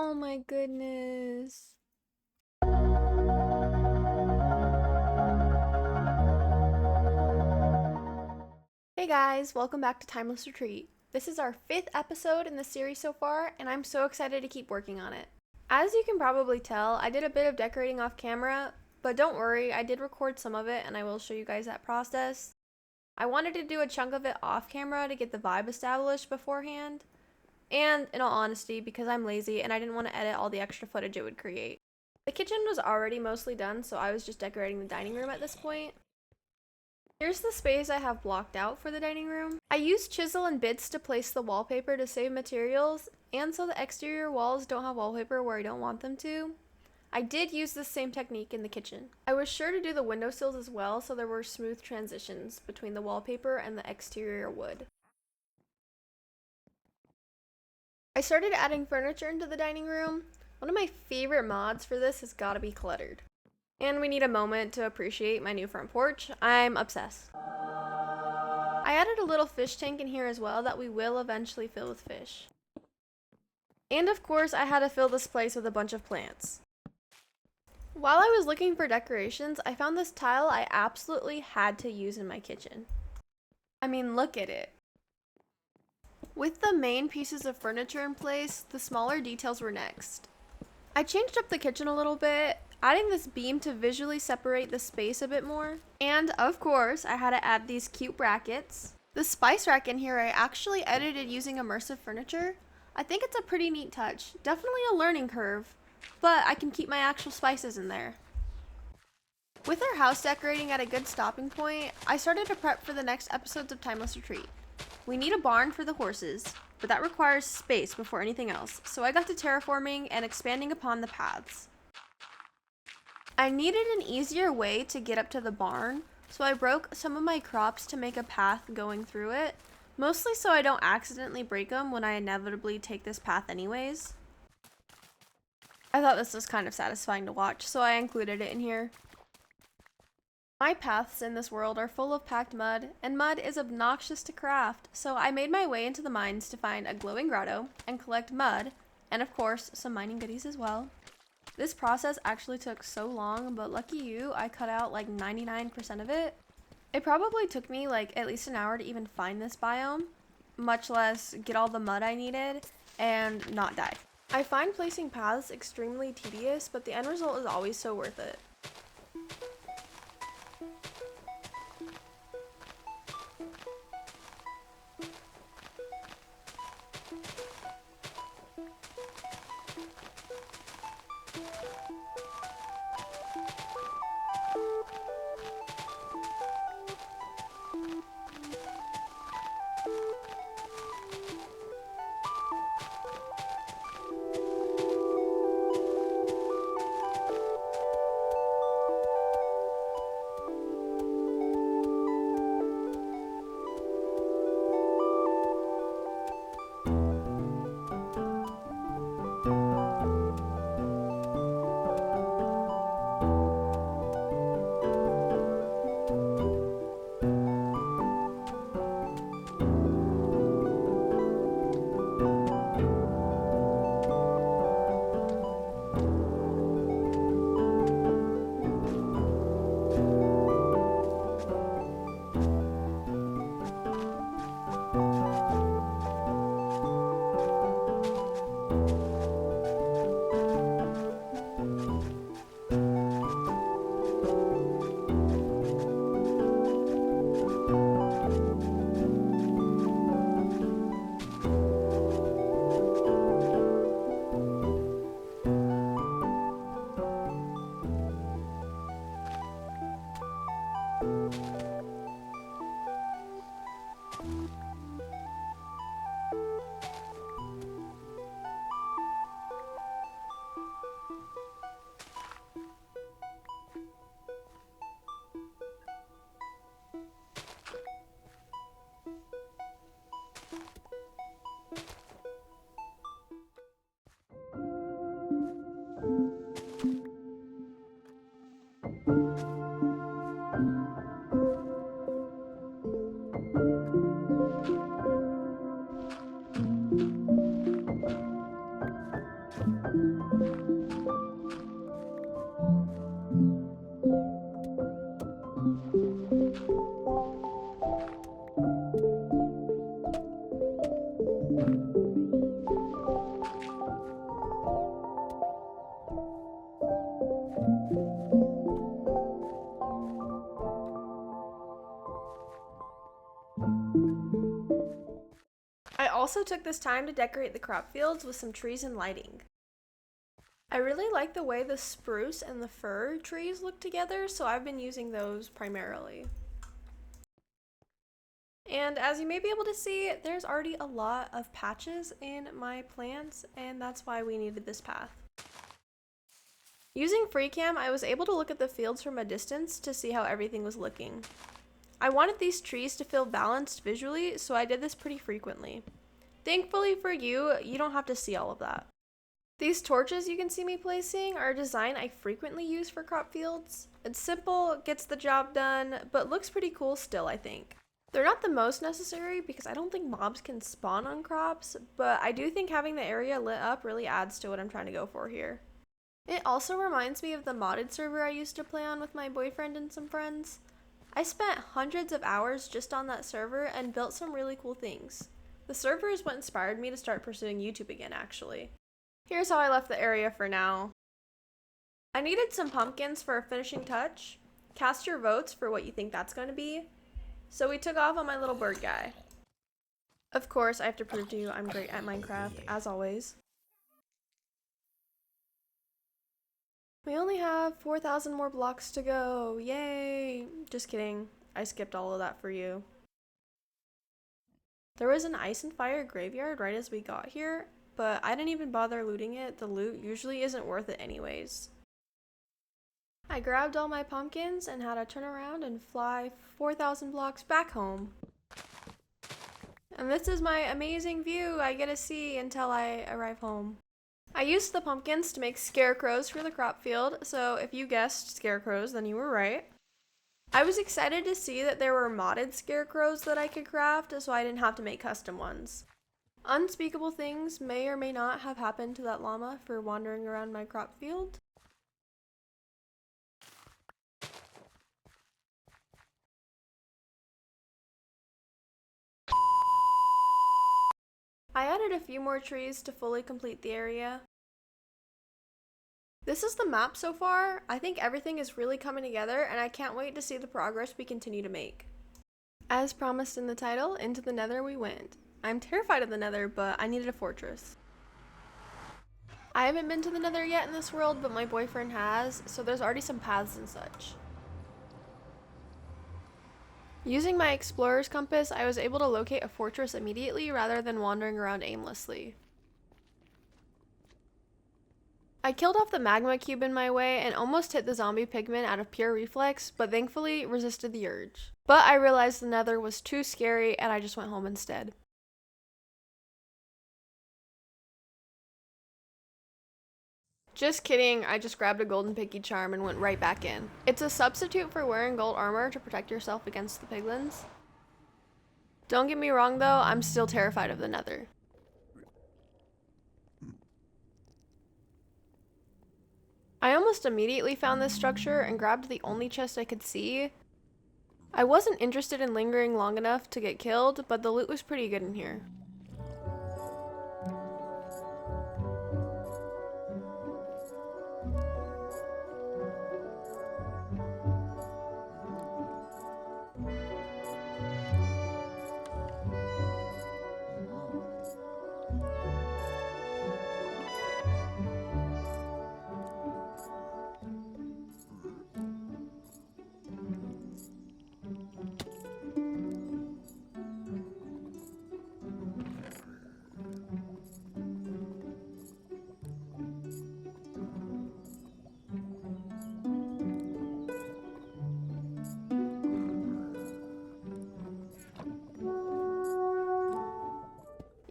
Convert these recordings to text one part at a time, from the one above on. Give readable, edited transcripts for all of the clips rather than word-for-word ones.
Oh my goodness. Hey guys, welcome back to Timeless Retreat. This is our 5th episode in the series so far, and I'm so excited to keep working on it. As you can probably tell, I did a bit of decorating off camera, but don't worry, I did record some of it and I will show you guys that process. I wanted to do a chunk of it off camera to get the vibe established beforehand, and in all honesty, because I'm lazy and I didn't want to edit all the extra footage it would create. The kitchen was already mostly done, so I was just decorating the dining room at this point. Here's the space I have blocked out for the dining room. I used chisel and bits to place the wallpaper to save materials, and so the exterior walls don't have wallpaper where I don't want them to. I did use this same technique in the kitchen. I was sure to do the windowsills as well, so there were smooth transitions between the wallpaper and the exterior wood. I started adding furniture into the dining room. One of my favorite mods for this has gotta be cluttered. And we need a moment to appreciate my new front porch. I'm obsessed. I added a little fish tank in here as well that we will eventually fill with fish. And of course, I had to fill this place with a bunch of plants. While I was looking for decorations, I found this tile I absolutely had to use in my kitchen. I mean, look at it. With the main pieces of furniture in place, the smaller details were next. I changed up the kitchen a little bit, adding this beam to visually separate the space a bit more. And of course, I had to add these cute brackets. The spice rack in here I actually edited using immersive furniture. I think it's a pretty neat touch. Definitely a learning curve, but I can keep my actual spices in there. With our house decorating at a good stopping point, I started to prep for the next episodes of Timeless Retreat. We need a barn for the horses, but that requires space before anything else, so I got to terraforming and expanding upon the paths. I needed an easier way to get up to the barn, so I broke some of my crops to make a path going through it, mostly so I don't accidentally break them when I inevitably take this path anyways. I thought this was kind of satisfying to watch, so I included it in here. My paths in this world are full of packed mud, and mud is obnoxious to craft, so I made my way into the mines to find a glowing grotto and collect mud, and of course, some mining goodies as well. This process actually took so long, but lucky you, I cut out like 99% of it. It probably took me like at least an hour to even find this biome, much less get all the mud I needed and not die. I find placing paths extremely tedious, but the end result is always so worth it. I also took this time to decorate the crop fields with some trees and lighting. I really like the way the spruce and the fir trees look together, so I've been using those primarily. And as you may be able to see, there's already a lot of patches in my plants, and that's why we needed this path. Using FreeCam, I was able to look at the fields from a distance to see how everything was looking. I wanted these trees to feel balanced visually, so I did this pretty frequently. Thankfully for you, you don't have to see all of that. These torches you can see me placing are a design I frequently use for crop fields. It's simple, gets the job done, but looks pretty cool still, I think. They're not the most necessary because I don't think mobs can spawn on crops, but I do think having the area lit up really adds to what I'm trying to go for here. It also reminds me of the modded server I used to play on with my boyfriend and some friends. I spent hundreds of hours just on that server and built some really cool things. The server is what inspired me to start pursuing YouTube again, actually. Here's how I left the area for now. I needed some pumpkins for a finishing touch. Cast your votes for what you think that's going to be. So we took off on my little bird guy. Of course, I have to prove to you I'm great at Minecraft, as always. We only have 4,000 more blocks to go. Yay! Just kidding. I skipped all of that for you. There was an ice and fire graveyard right as we got here, but I didn't even bother looting it. The loot usually isn't worth it anyways. I grabbed all my pumpkins and had to turn around and fly 4,000 blocks back home. And this is my amazing view I get to see until I arrive home. I used the pumpkins to make scarecrows for the crop field, so if you guessed scarecrows, then you were right. I was excited to see that there were modded scarecrows that I could craft, so I didn't have to make custom ones. Unspeakable things may or may not have happened to that llama for wandering around my crop field. I added a few more trees to fully complete the area. This is the map so far. I think everything is really coming together and I can't wait to see the progress we continue to make. As promised in the title, into the Nether we went. I'm terrified of the Nether, but I needed a fortress. I haven't been to the Nether yet in this world, but my boyfriend has, so there's already some paths and such. Using my explorer's compass, I was able to locate a fortress immediately rather than wandering around aimlessly. I killed off the magma cube in my way and almost hit the zombie pigman out of pure reflex, but thankfully resisted the urge. But I realized the Nether was too scary and I just went home instead. Just kidding, I just grabbed a golden picky charm and went right back in. It's a substitute for wearing gold armor to protect yourself against the piglins. Don't get me wrong though, I'm still terrified of the Nether. I almost immediately found this structure and grabbed the only chest I could see. I wasn't interested in lingering long enough to get killed, but the loot was pretty good in here.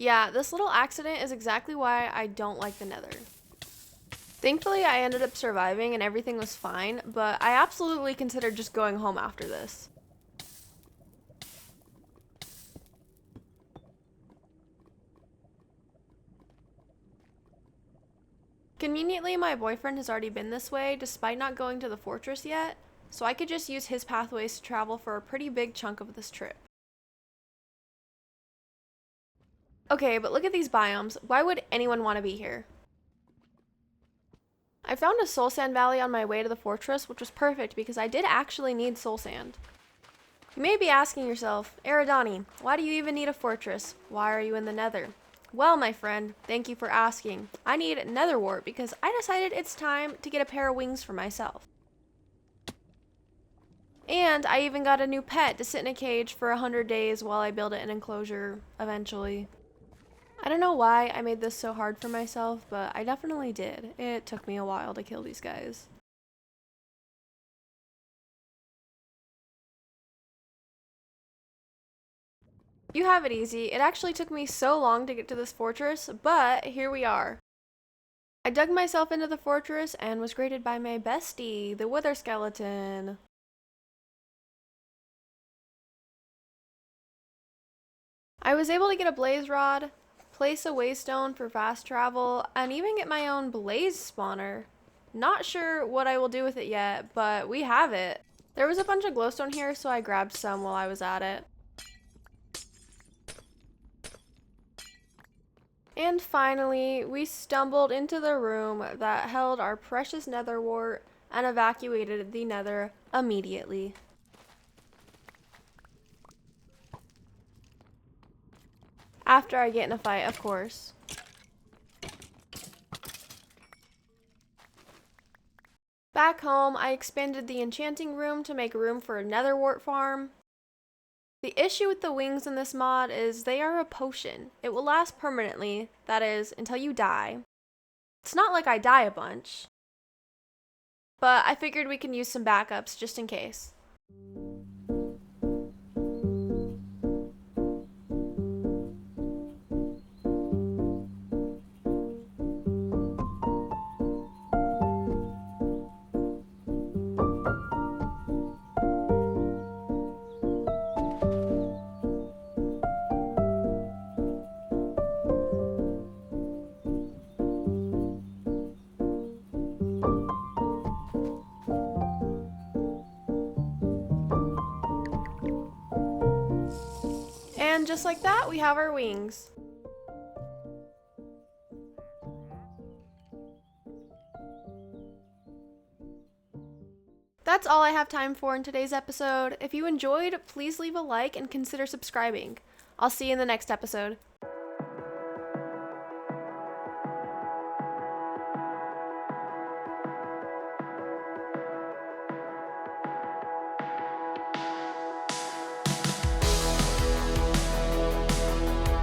Yeah, this little accident is exactly why I don't like the Nether. Thankfully, I ended up surviving and everything was fine, but I absolutely considered just going home after this. Conveniently, my boyfriend has already been this way despite not going to the fortress yet, so I could just use his pathways to travel for a pretty big chunk of this trip. Okay, but look at these biomes. Why would anyone want to be here? I found a soul sand valley on my way to the fortress, which was perfect because I did actually need soul sand. You may be asking yourself, Eridani, why do you even need a fortress? Why are you in the nether? Well, my friend, thank you for asking. I need nether wart because I decided it's time to get a pair of wings for myself. And I even got a new pet to sit in a cage for 100 days while I build it an enclosure eventually. I don't know why I made this so hard for myself, but I definitely did. It took me a while to kill these guys. You have it easy. It actually took me so long to get to this fortress, but here we are. I dug myself into the fortress and was greeted by my bestie, the wither skeleton. I was able to get a blaze rod, place a waystone for fast travel, and even get my own blaze spawner. Not sure what I will do with it yet, but we have it. There was a bunch of glowstone here, so I grabbed some while I was at it. And finally, we stumbled into the room that held our precious nether wart and evacuated the nether immediately. After I get in a fight, of course. Back home, I expanded the enchanting room to make room for a nether wart farm. The issue with the wings in this mod is they are a potion. It will last permanently, that is, until you die. It's not like I die a bunch, but I figured we can use some backups just in case. And just like that, we have our wings. That's all I have time for in today's episode. If you enjoyed, please leave a like and consider subscribing. I'll see you in the next episode.